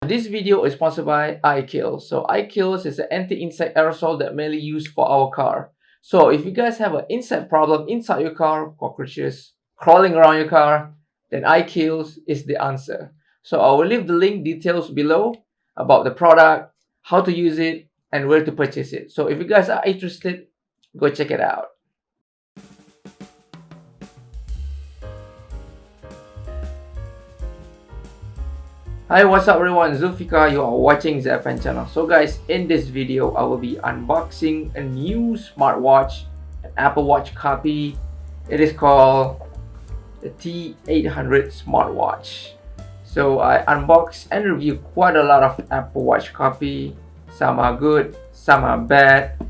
This video is sponsored by iKillzz. So iKillzz is an anti-insect aerosol that mainly used for our car. So if you guys have an insect problem inside your car, cockroaches crawling around your car, then iKillzz is the answer. So I will leave the link details below about the product, how to use it, and where to purchase it. So if you guys are interested, go check it out. Hi, what's up everyone, Zulfika, you are watching ZFN channel. So guys, in this video, I will be unboxing a new smartwatch, an Apple Watch copy. It is called the T800 Smartwatch. So I unboxed and reviewed quite a lot of Apple Watch copy. Some are good, some are bad.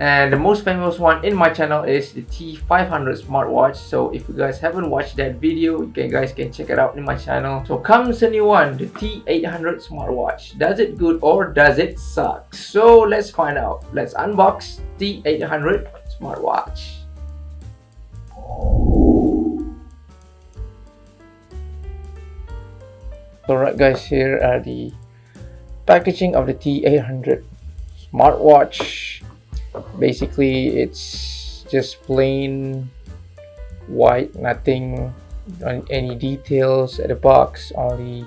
And the most famous one in my channel is the T500 Smartwatch. So if you guys haven't watched that video, you guys can check it out in my channel. So comes a new one, the T800 Smartwatch. Does it good or does it suck? So let's find out. Let's unbox T800 Smartwatch. Alright guys, here are the packaging of the T800 Smartwatch. Basically it's just plain white, nothing on any details at the box, only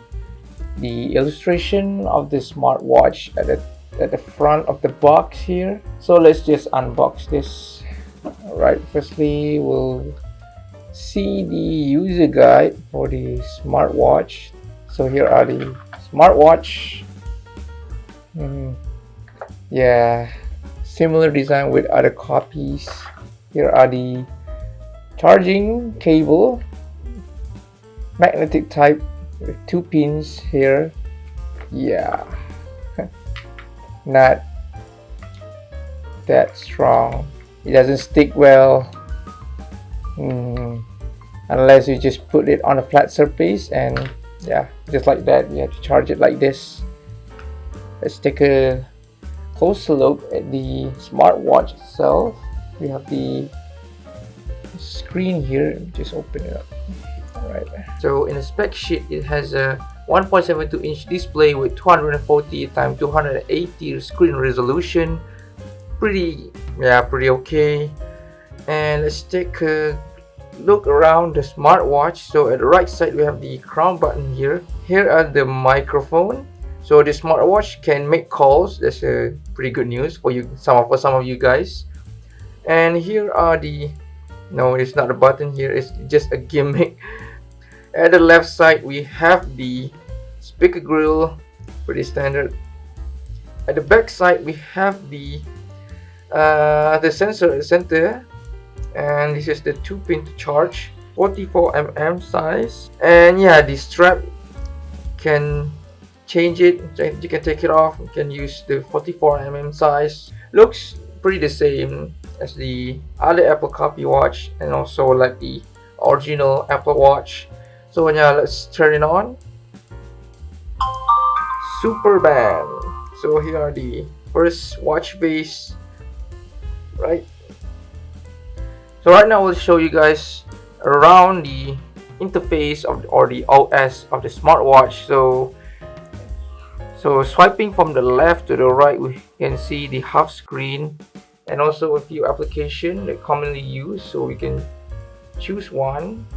the illustration of the smartwatch at the front of the box here. So let's just unbox this. Alright, firstly we'll see the user guide for the smartwatch. So here are the smartwatch. Yeah, similar design with other copies. Here are the charging cable, magnetic type with 2 pins here. Yeah, not that strong. It doesn't stick well unless you just put it on a flat surface, and yeah, just like that, you have to charge it like this. Let's take a closer look at the smartwatch itself. We have the screen here. Just open it up. Alright, so in the spec sheet, it has a 1.72 inch display with 240 x 280 screen resolution. Pretty okay. And let's take a look around the smartwatch. So at the right side, we have the crown button here. Here are the microphone. So the smartwatch can make calls. That's a pretty good news for you, some of you guys. And here are the, no, it's not a button here, it's just a gimmick. At the left side we have the speaker grill, pretty standard. At the back side we have the sensor at the center, and this is the 2-pin to charge, 44mm size. And yeah, the strap can change it, you can take it off, you can use the 44mm size. Looks pretty the same as the other Apple copy watch, and also like the original Apple Watch. So yeah, let's turn it on. Super band. So here are the first watch face, right? So right now we'll show you guys around the interface of or the OS of the smartwatch. So swiping from the left to the right, we can see the half screen and also a few applications that commonly used. So we can choose one.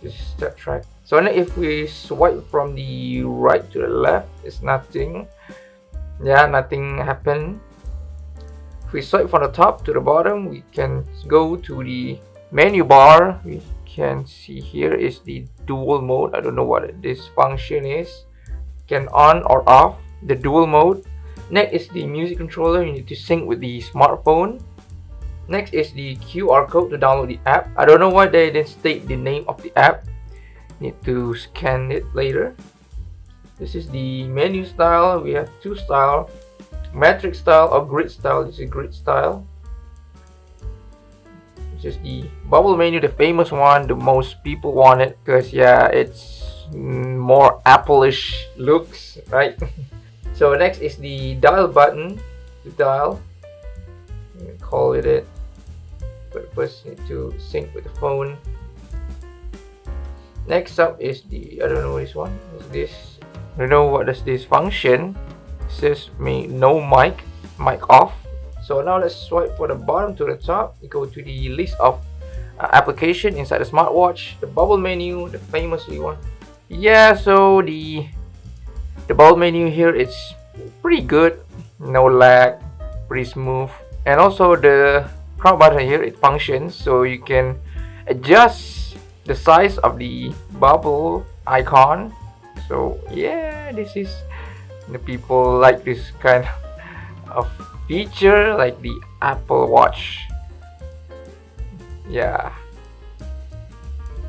Just step track. So now if we swipe from the right to the left, it's nothing. Yeah, nothing happened. If we swipe from the top to the bottom, we can go to the menu bar. We can see here is the dual mode. I don't know what this function is. Can on or off the dual mode. Next is the music controller. You need to sync with the smartphone. Next is the QR code to download the app. I don't know why they didn't state the name of the app. Need to scan it later. This is the menu style. We have 2 styles, matrix style or grid style. This is grid style. This is the bubble menu, the famous one, the most people want it because yeah, it's more Apple-ish looks, right? So next is the dial button to dial. Call it. But first need to sync with the phone. Next up is the, I don't know this one. Is this You know what does this function? It says me no mic off. So now let's swipe from the bottom to the top. You go to the list of application inside the smartwatch, the bubble menu, the famously one. Yeah, so the bubble menu here is pretty good, no lag, pretty smooth, and also the crop button here, it functions, so you can adjust the size of the bubble icon. So yeah, this is the people like this kind of feature, like the Apple Watch. Yeah,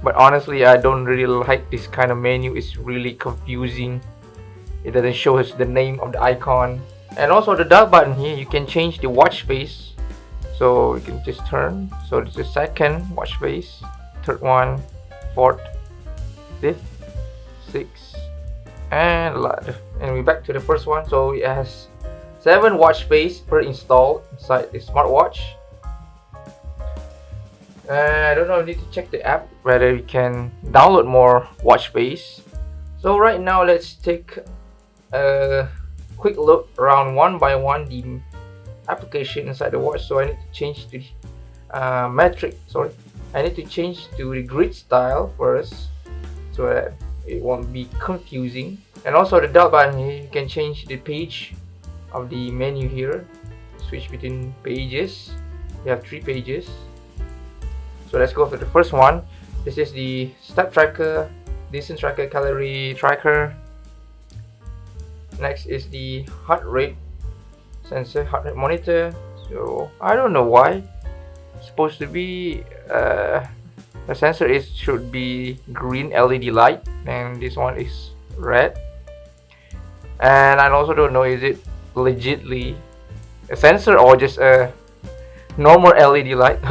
but honestly I don't really like this kind of menu. It's really confusing. It doesn't show us the name of the icon. And also the dock button here, you can change the watch face. So you can just turn. So this is the second watch face, third one, fourth, fifth, sixth, and we're back to the first one. So it has 7 watch face per install inside the smartwatch. I don't know, I need to check the app whether we can download more watch face. So right now let's take a quick look around one by one the application inside the watch. So I need to change to metric. Sorry, I need to change to the grid style first, so that it won't be confusing. And also the dock button here, you can change the page of the menu here. Switch between pages. You have 3 pages. So let's go for the first one. This is the step tracker, distance tracker, calorie tracker. Next is the heart rate sensor, heart rate monitor. So I don't know why. It's supposed to be the sensor should be green LED light, and this one is red. And I also don't know, is it legitly a sensor or just a normal LED light?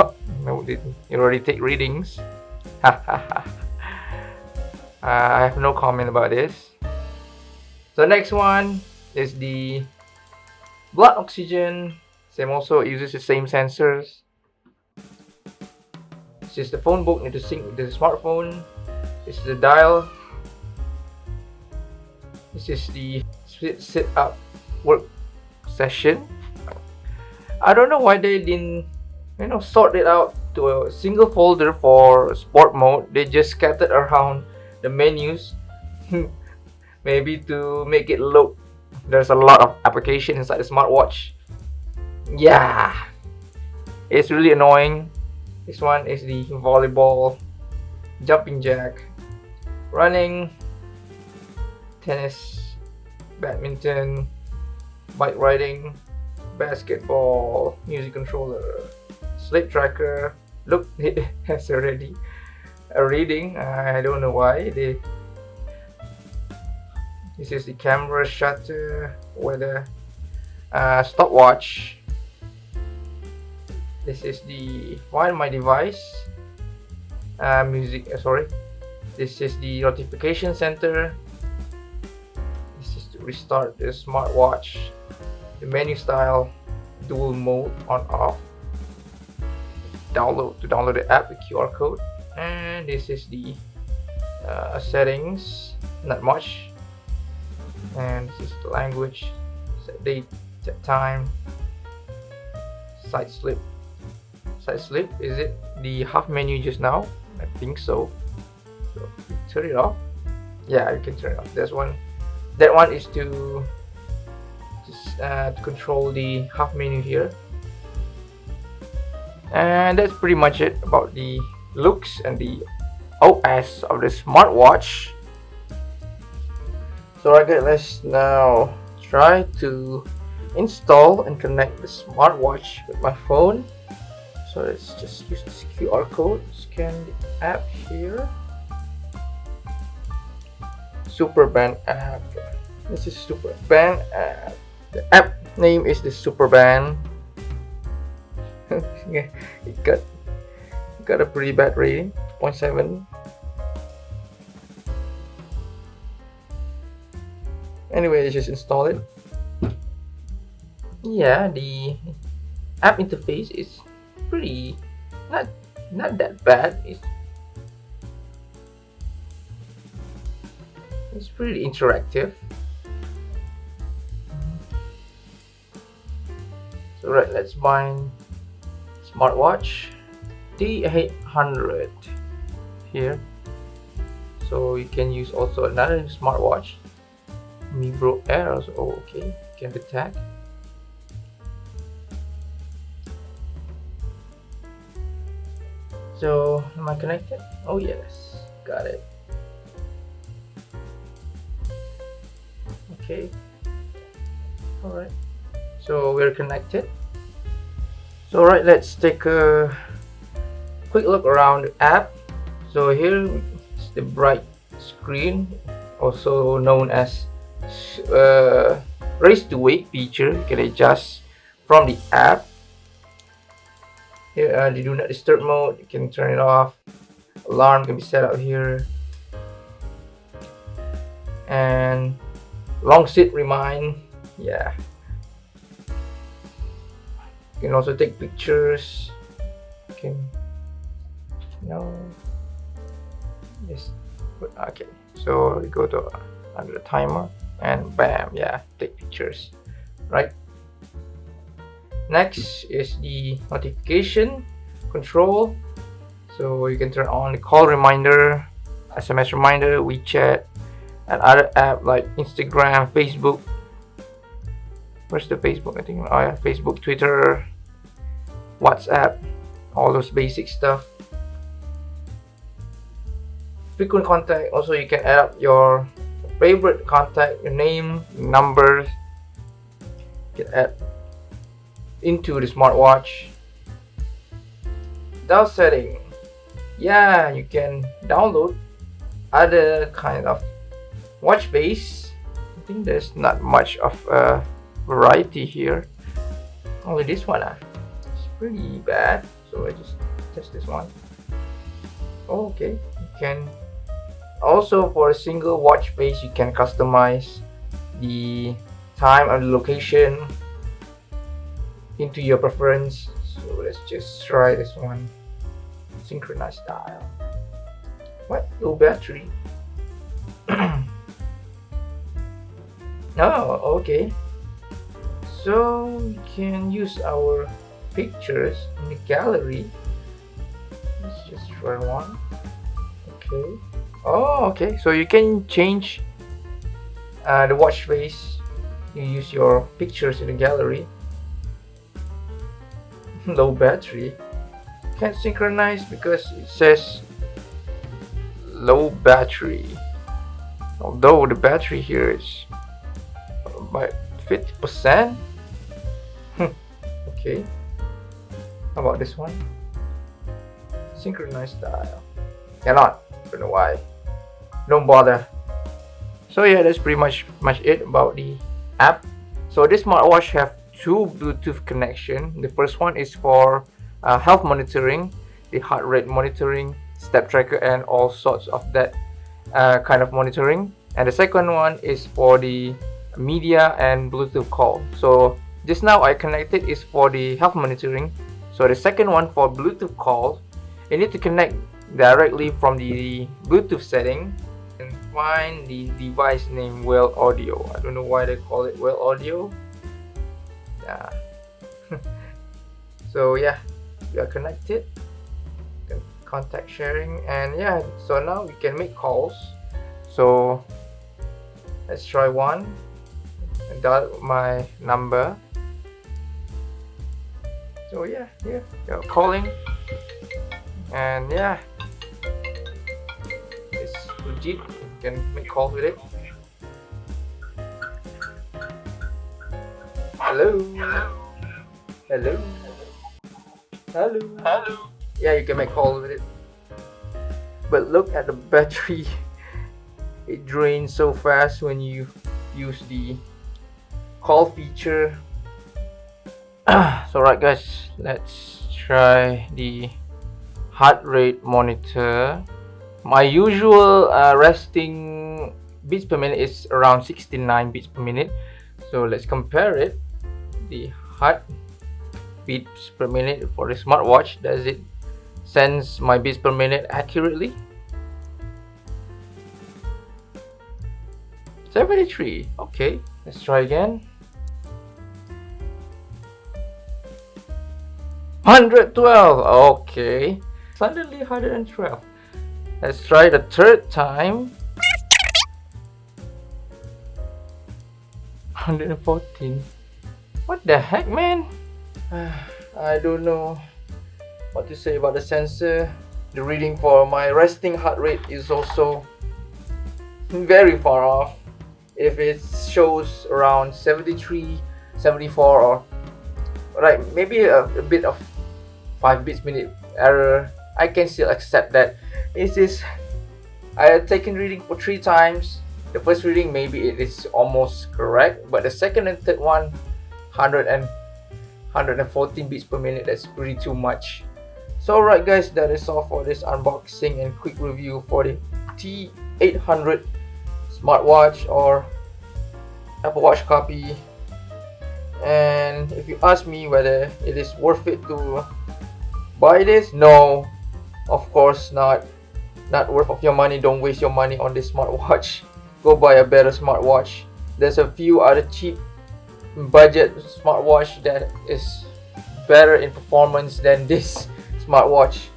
No, it already take readings. I have no comment about this. So next one is the blood oxygen. Same, also uses the same sensors. This is the phone book, need to sync with the smartphone. This is the dial. This is the sit up work session. I don't know why they didn't, sort it out to a single folder for sport mode. They just scattered around the menus. Maybe to make it look there's a lot of application inside the smartwatch. Yeah, it's really annoying. This one is the volleyball, jumping jack, running, tennis, badminton, bike riding, basketball, music controller, sleep tracker. Look, it has already a reading. I don't know why they. This is the camera, shutter, weather, stopwatch. This is the find my device, music. Sorry, this is the notification center. This is to restart the smartwatch. The menu style, dual mode on off. To download the app, the QR code, and this is the settings. Not much. And this is the language, set date, set time, side slip. Is it the half menu just now? I think so. So turn it off. Yeah, you can turn it off. That one is to control the half menu here. And that's pretty much it about the looks and the OS of the smartwatch. So let's now try to install and connect the smartwatch with my phone. So let's just use this QR code, scan the app here. Superband app. This is Superband app. The app name is the Superband. Yeah, it got a pretty bad rating, 0.7. Anyway, just install it. Yeah, the app interface is pretty not that bad. It's It's pretty interactive. So right, let's bind smartwatch T800 here. So you can use also another smartwatch, Mibro Air also. Oh, okay, can be tagged. So am I connected? Oh yes, got it. Okay, all right, so we're connected. So all right, let's take a quick look around the app. So here is the bright screen, also known as raise to wake feature. You can adjust from the app. Here, the do not disturb mode, you can turn it off. Alarm can be set up here, and long sit remind. Yeah, you can also take pictures. You can, just put, okay. So we go to under the timer, and bam, yeah, take pictures, right? Next is the notification control. So you can turn on the call reminder, SMS reminder, WeChat, and other app like Instagram, Facebook. Where's the Facebook? I think, oh yeah, Facebook, Twitter, WhatsApp, all those basic stuff. Frequent contact, also you can add up your favorite contact, your name, numbers. You can add into the smartwatch. Dial setting, yeah, you can download other kind of watch face. I think there's not much of a variety here, only this one. It's pretty bad, so I just test this one. Okay, you can also, for a single watch face, you can customize the time and the location into your preference. So let's just try this one. Synchronized dial. What? Low battery. Oh, okay. So we can use our pictures in the gallery. Let's just try one. Okay. Oh, okay. So you can change the watch face. You use your pictures in the gallery. Low battery. Can't synchronize because it says low battery. Although the battery here is about 50%. Okay. How about this one? Synchronized dial. Cannot. Don't know why. Don't bother. So yeah, that's pretty much it about the app. So this smartwatch have two Bluetooth connection. The first one is for health monitoring, the heart rate monitoring, step tracker, and all sorts of that kind of monitoring. And the second one is for the media and Bluetooth call. So just now I connected is for the health monitoring. So the second one for Bluetooth call, you need to connect directly from the Bluetooth setting and find the device name Well Audio. I don't know why they call it Well Audio. Yeah. So yeah, we are connected. Contact sharing, and yeah, so now we can make calls. So let's try one. Dial my number. So yeah, you're calling, and yeah, it's legit. You can make calls with it. Hello. Hello. Hello. Hello. Yeah, you can make calls with it. But look at the battery. It drains so fast when you use the call feature. So right guys, let's try the heart rate monitor. My usual resting beats per minute is around 69 beats per minute. So let's compare it. The heart beats per minute for the smartwatch, does it sense my beats per minute accurately? 73. Okay, let's try again. 112. Okay, suddenly 112. Let's try the third time. 114. What the heck, man? I don't know what to say about the sensor. The reading for my resting heart rate is also very far off. If it shows around 73, 74, or like maybe a bit of 5 beats minute error, I can still accept that. It is, I had taken reading for 3 times. The first reading maybe it is almost correct, but the second and third one, 114 beats per minute, that's pretty too much. So alright guys, that is all for this unboxing and quick review for the T800 Smartwatch or Apple Watch copy. And if you ask me whether it is worth it to buy this, no, of course not. Not worth of your money. Don't waste your money on this smartwatch. Go buy a better smartwatch. There's a few other cheap budget smartwatch that is better in performance than this smartwatch,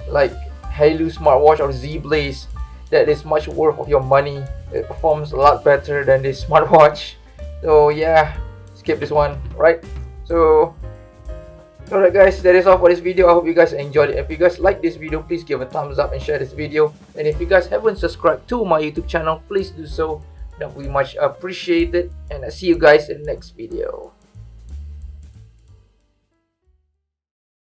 like Halo smartwatch or Z Blaze. That is much worth of your money. It performs a lot better than this smartwatch. So yeah, skip this one, right? So alright guys, that is all for this video. I hope you guys enjoyed it. If you guys like this video, please give a thumbs up and share this video. And if you guys haven't subscribed to my YouTube channel, please do so. That would be much appreciated. And I see you guys in the next video.